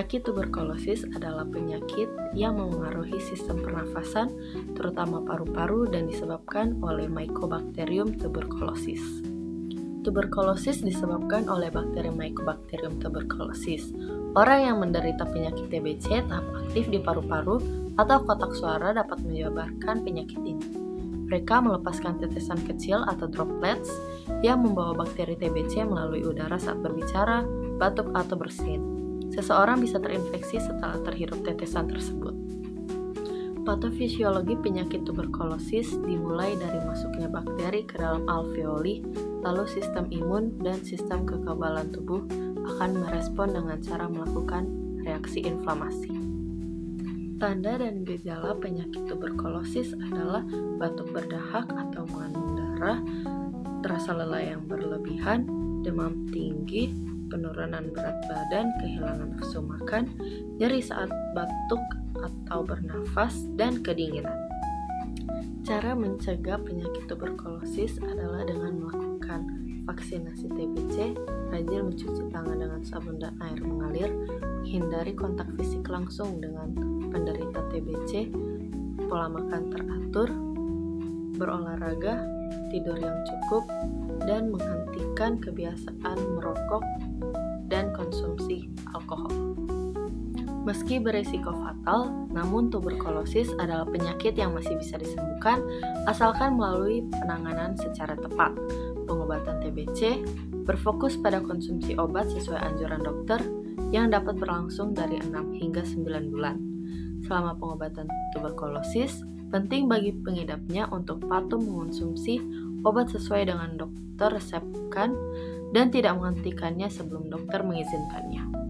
Penyakit tuberkulosis adalah penyakit yang memengaruhi sistem pernafasan, terutama paru-paru, dan disebabkan oleh Mycobacterium tuberculosis. Tuberkulosis disebabkan oleh bakteri Mycobacterium tuberculosis. Orang yang menderita penyakit TBC tahap aktif di paru-paru atau kotak suara dapat menyebarkan penyakit ini. Mereka melepaskan tetesan kecil atau droplets yang membawa bakteri TBC melalui udara saat berbicara, batuk, atau bersin. Seseorang bisa terinfeksi setelah terhirup tetesan tersebut. Patofisiologi penyakit tuberkulosis dimulai dari masuknya bakteri ke dalam alveoli, lalu sistem imun dan sistem kekebalan tubuh akan merespon dengan cara melakukan reaksi inflamasi. Tanda dan gejala penyakit tuberkulosis adalah batuk berdahak atau mengandung darah, terasa lelah yang berlebihan, demam tinggi, penurunan berat badan, kehilangan nafsu makan, nyeri saat batuk atau bernafas, dan kedinginan. Cara mencegah penyakit tuberkulosis adalah dengan melakukan vaksinasi TBC, rajin mencuci tangan dengan sabun dan air mengalir, menghindari kontak fisik langsung dengan penderita TBC, pola makan teratur, berolahraga, tidur yang cukup, dan menghentikan kebiasaan merokok dan konsumsi alkohol. Meski berisiko fatal, namun tuberkulosis adalah penyakit yang masih bisa disembuhkan asalkan melalui penanganan secara tepat. Pengobatan TBC berfokus pada konsumsi obat sesuai anjuran dokter yang dapat berlangsung dari 6 hingga 9 bulan. Selama pengobatan tuberkulosis, penting bagi pengidapnya untuk patuh mengonsumsi obat sesuai dengan dokter resepkan dan tidak menghentikannya sebelum dokter mengizinkannya.